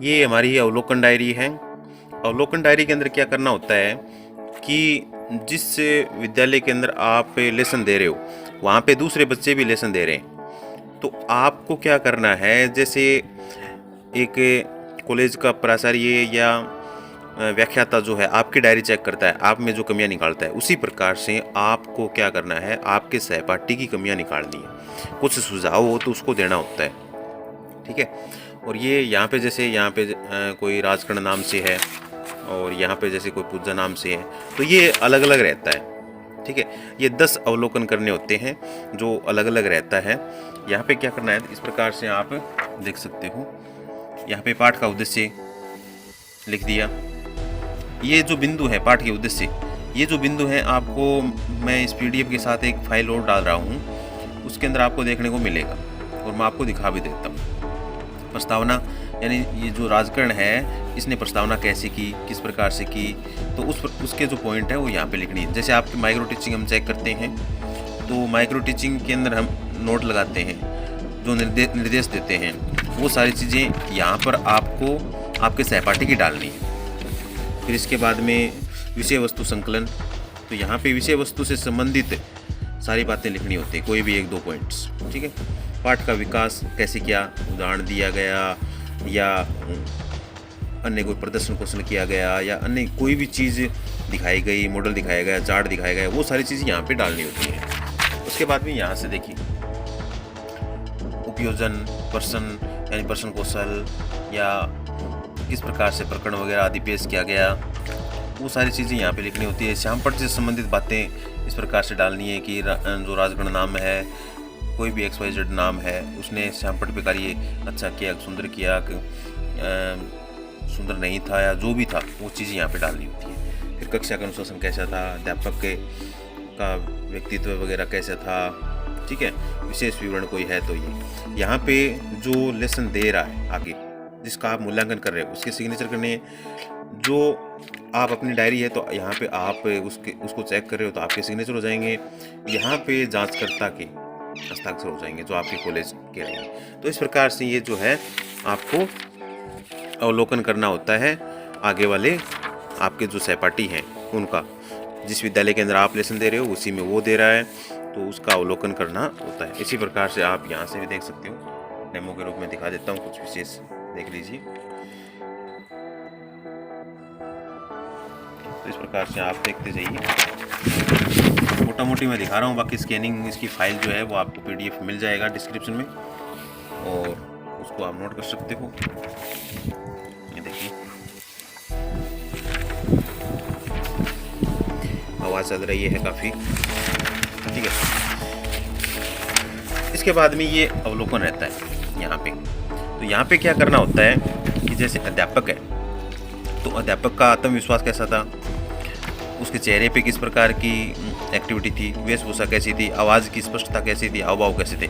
ये हमारी अवलोकन डायरी है। अवलोकन डायरी के अंदर क्या करना होता है कि जिस विद्यालय के अंदर आप लेसन दे रहे हो वहाँ पे दूसरे बच्चे भी लेसन दे रहे हैं, तो आपको क्या करना है, जैसे एक कॉलेज का प्राचार्य या व्याख्याता जो है आपकी डायरी चेक करता है, आप में जो कमियां निकालता है, उसी प्रकार से आपको क्या करना है, आपके सहपाठी की कमियां निकालनी है। कुछ सुझाव हो तो उसको देना होता है, ठीक है। और ये यहाँ पे जैसे यहाँ पे कोई राजकर्ण नाम से है और यहाँ पे जैसे कोई पूजा नाम से है, तो ये अलग अलग रहता है, ठीक है। ये 10 अवलोकन करने होते हैं जो अलग अलग रहता है। यहाँ पे क्या करना है, इस प्रकार से आप देख सकते हो। यहाँ पे पाठ का उद्देश्य लिख दिया। ये जो बिंदु है पाठ के उद्देश्य, ये जो बिंदु है आपको मैं इस पीडीएफ के साथ एक फाइल और डाल रहा हूँ, उसके अंदर आपको देखने को मिलेगा और मैं आपको दिखा भी देता हूँ। प्रस्तावना यानी ये जो राजकर्ण है इसने प्रस्तावना कैसे की, किस प्रकार से की, तो उसके जो पॉइंट है वो यहाँ पे लिखनी है। जैसे आपकी माइक्रो टीचिंग हम चेक करते हैं, तो माइक्रो टीचिंग के अंदर हम नोट लगाते हैं, जो निर्देश देते हैं, वो सारी चीज़ें यहाँ पर आपको आपके सहपाठी की डालनी है। फिर इसके बाद में विषय वस्तु संकलन, तो यहाँ पे विषय वस्तु से संबंधित सारी बातें लिखनी होती है, कोई भी 1-2 पॉइंट्स, ठीक है। पाठ का विकास कैसे किया, उदाहरण दिया गया या अन्य कोई प्रदर्शन क्वेश्चन किया गया या अन्य कोई भी चीज़ दिखाई गई, मॉडल दिखाया गया, चार्ट दिखाया गया, वो सारी चीज़ें यहाँ पे डालनी होती है। उसके बाद में यहाँ से देखिए उपयोजन, प्रश्न यानी प्रश्न कौशल या किस प्रकार से प्रकरण वगैरह आदि पेश किया गया, वो सारी चीज़ें यहाँ पे लिखनी होती है। श्यामपट्ट से संबंधित बातें इस प्रकार से डालनी है कि जो राजगण नाम है, कोई भी XYZ नाम है, उसने श्यामपट्ट पे कार्य अच्छा किया, सुंदर किया, सुंदर नहीं था या जो भी था, वो चीज़ें यहाँ पे डालनी होती है। फिर कक्षा का अनुशासन कैसा था, अध्यापक का व्यक्तित्व वगैरह कैसा था, ठीक है। विशेष विवरण कोई है तो ये यहाँ पे जो लेसन दे रहा है आगे, जिसका आप मूल्यांकन कर रहे हो, उसके सिग्नेचर करने हैं। जो आप अपनी डायरी है तो यहाँ पे आप उसको चेक कर रहे हो तो आपके सिग्नेचर हो जाएंगे। यहाँ पे जांचकर्ता के हस्ताक्षर हो जाएंगे जो आपके कॉलेज के रहेंगे। तो इस प्रकार से ये जो है आपको अवलोकन करना होता है आगे वाले आपके जो सहपाठी हैं उनका। जिस विद्यालय के अंदर आप लेसन दे रहे हो उसी में वो दे रहा है, तो उसका अवलोकन करना होता है। इसी प्रकार से आप यहाँ से भी देख सकते हो। डेमो के रूप में दिखा देता हूँ, कुछ विशेष देख लीजिए। तो इस प्रकार से आप देखते जाइए। मोटा मोटी मैं दिखा रहा हूँ, बाकी स्कैनिंग इसकी फाइल जो है वो आपको PDF मिल जाएगा डिस्क्रिप्शन में, और उसको आप नोट कर सकते हो। ये देखिए आवाज़ चल रही है काफ़ी, ठीक है। इसके बाद में ये अवलोकन रहता है यहाँ पे। तो यहाँ पे क्या करना होता है कि जैसे अध्यापक है तो अध्यापक का आत्मविश्वास कैसा था, उसके चेहरे पे किस प्रकार की एक्टिविटी थी, वेशभूषा कैसी थी, आवाज़ की स्पष्टता कैसी थी, हाव भाव कैसे थे।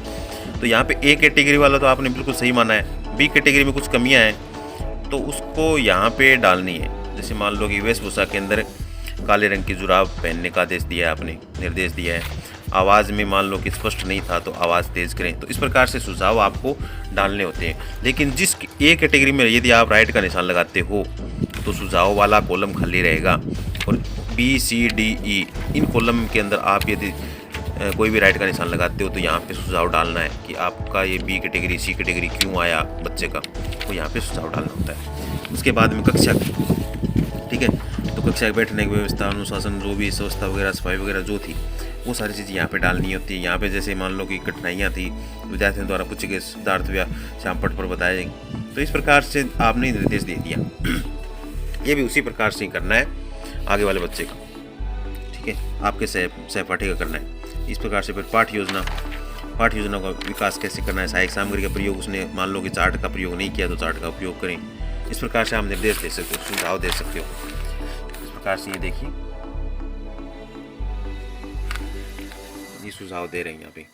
तो यहाँ पे A कैटेगरी वाला तो आपने बिल्कुल सही माना है, B कैटेगरी में कुछ कमियाँ हैं तो उसको यहाँ पे डालनी है। जैसे मान लो कि वेशभूषा के अंदर काले रंग की जुराब पहनने का आदेश दिया है, आपने निर्देश दिया है। आवाज़ में मान लो कि स्पष्ट नहीं था तो आवाज़ तेज़ करें। तो इस प्रकार से सुझाव आपको डालने होते हैं। लेकिन जिस A कैटेगरी में यदि आप राइट का निशान लगाते हो तो सुझाव वाला कॉलम खाली रहेगा, और B C D E इन कॉलम के अंदर आप यदि कोई भी राइट का निशान लगाते हो तो यहाँ पे सुझाव डालना है कि आपका ये B कैटेगरी C कैटेगरी क्यों आया बच्चे का, तो यहाँ पे सुझाव डालना होता है। उसके बाद में कक्षा, ठीक है, तो कक्षा के बैठने की व्यवस्था, अनुशासन, जो भी व्यवस्था वगैरह, सफाई वगैरह जो थी, वो सारी चीज़ें यहाँ पे डालनी होती है। यहाँ पे जैसे मान लो कि कठिनाइयाँ थी, विद्यार्थियों द्वारा पूछे गए सिद्धार्थ या श्यामपट्ट पर बताए जाएंगे, तो इस प्रकार से आपने निर्देश दे दिया। ये भी उसी प्रकार से ही करना है आगे वाले बच्चे का, ठीक है, आपके सहपाठी का करना है। इस प्रकार से फिर पाठ योजना का विकास कैसे करना है, सहायक सामग्री का प्रयोग, उसने मान लो कि चार्ट का प्रयोग नहीं किया तो चार्ट का उपयोग करें। इस प्रकार से आप निर्देश दे सकते हो, सुझाव दे सकते हो। इस प्रकार से ये देखिए, ये सुझाव दे रहे हैं यहाँ पे।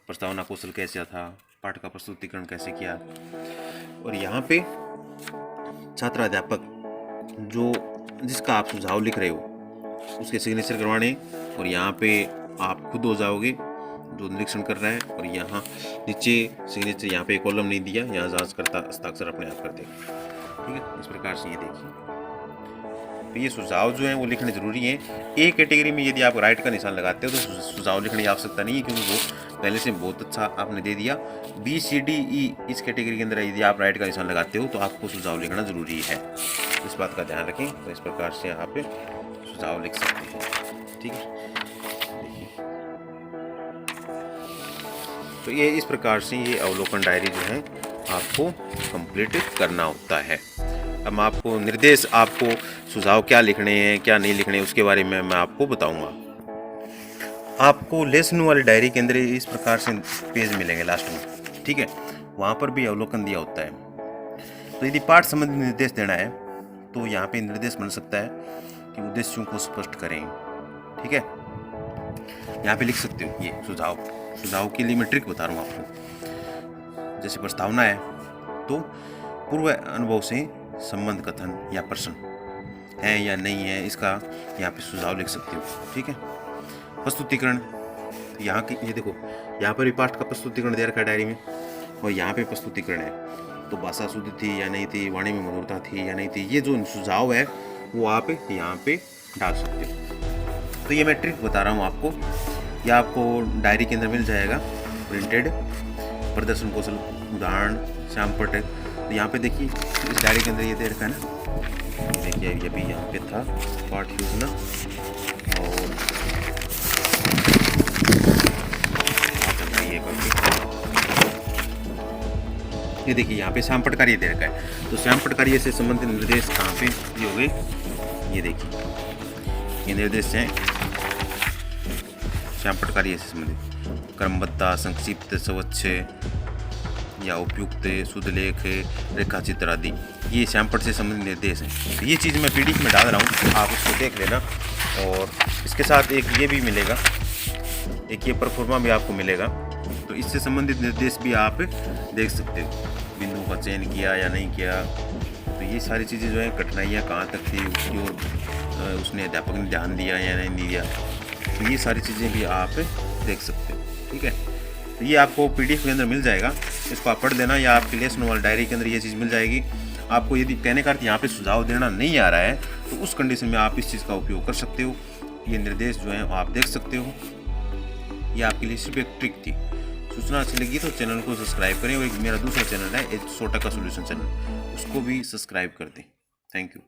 प्रस्तावना कौशल कैसा था, पाठ का प्रस्तुतिकरण कैसे किया, और यहाँ पे छात्र अध्यापक जो जिसका आप सुझाव लिख रहे हो उसके सिग्नेचर करवाने, और यहाँ पे आप खुद हो जाओगे जो निरीक्षण कर रहा है, और यहाँ नीचे सिग्नेचर, यहाँ पे कॉलम नहीं दिया, यहाँ जांचकर्ता हस्ताक्षर अपने आप कर देगा। ठीक है, इस प्रकार से ये देखिए। तो ये सुझाव जो हैं वो लिखने जरूरी हैं। ए कैटेगरी में यदि आप राइट का निशान लगाते हो तो सुझाव लिखने की आवश्यकता नहीं है, क्योंकि वो पहले से बहुत अच्छा आपने दे दिया। बी सी डी ई इस कैटेगरी के अंदर यदि आप राइट का निशान लगाते हो तो आपको सुझाव लिखना जरूरी है। इस बात का ध्यान रखें। तो इस प्रकार से आप सुझाव लिख सकते हैं। ठीक है, देखिए। तो ये इस प्रकार से ये अवलोकन डायरी जो है आपको कंप्लीट करना होता है। अब आपको निर्देश, आपको सुझाव क्या लिखने हैं क्या नहीं लिखने, उसके बारे में मैं आपको बताऊंगा। आपको लेसन वाली डायरी के अंदर इस प्रकार से पेज मिलेंगे लास्ट में। ठीक है, वहाँ पर भी अवलोकन दिया होता है। तो यदि पाठ संबंधी निर्देश देना है तो यहाँ पे निर्देश बन सकता है कि उद्देश्यों को स्पष्ट करें। ठीक है, यहाँ पे लिख सकते हो ये सुझाव के लिए मैं ट्रिक बता रहा हूँ आपको। जैसे प्रस्तावना है तो पूर्व अनुभव से संबंध कथन या प्रश्न है या नहीं है, इसका यहाँ पे सुझाव लिख सकते हो। ठीक है, प्रस्तुतिकरण, यहाँ की ये देखो, यहाँ पर भी पाठ का प्रस्तुतिकरण दे रखा है डायरी में, और यहाँ पे प्रस्तुतिकरण है। तो भाषा शुद्ध थी या नहीं थी, वाणी में मधुरता थी या नहीं थी, ये जो सुझाव है वो आप यहाँ पे डाल सकते हो। तो ये मैं ट्रिक बता रहा हूँ आपको, यह आपको डायरी के अंदर मिल जाएगा प्रिंटेड। प्रदर्शन कौशल उदाहरण श्यामपट। तो यहाँ पे देखिए इस डायरी के अंदर ये दे रखा है ना, देखिए ये भी यहाँ पे था पाठ योजना, और ये देखिए यहाँ पे श्याम पटकारिय दे रखा है। तो श्याम पटकारिय से संबंधित निर्देश कहाँ पे ये हो गए, ये देखिए ये निर्देश हैं श्याम पटकारिय से संबंधित। क्रमबद्धता, संक्षिप्त, स्वच्छ या उपयुक्त, शुद्ध लेख, रेखाचित्र आदि, ये श्याम पट से संबंधित निर्देश हैं। तो ये चीज़ मैं पीडीएफ में डाल रहा हूँ, आप उसको देख लेना। और इसके साथ एक ये भी मिलेगा, एक ये परफॉर्मा भी आपको मिलेगा। तो इससे संबंधित निर्देश भी आप देख सकते हो, बिंदु का चयन किया या नहीं किया। तो ये सारी चीज़ें जो है, कठिनाइयाँ कहाँ तक थी उसकी ओर उसने अध्यापक ने ध्यान दिया या नहीं दिया, तो ये सारी चीज़ें भी आप देख सकते हो। ठीक है, तो ये आपको पीडीएफ के अंदर मिल जाएगा, इसको आप पढ़ देना, या आपके लेसन वाली डायरी के अंदर ये चीज़ मिल जाएगी। आपको यदि कहने का अर्थ यहाँ पे सुझाव देना नहीं आ रहा है तो उस कंडीशन में आप इस चीज़ का उपयोग कर सकते हो। ये निर्देश जो हैं आप देख सकते हो। ये आपके लिए सिर्फ एक ट्रिक थी। सूचना अच्छी लगी तो चैनल को सब्सक्राइब करें, और एक मेरा दूसरा चैनल है 100% सॉल्यूशन चैनल, उसको भी सब्सक्राइब कर दें। Thank you.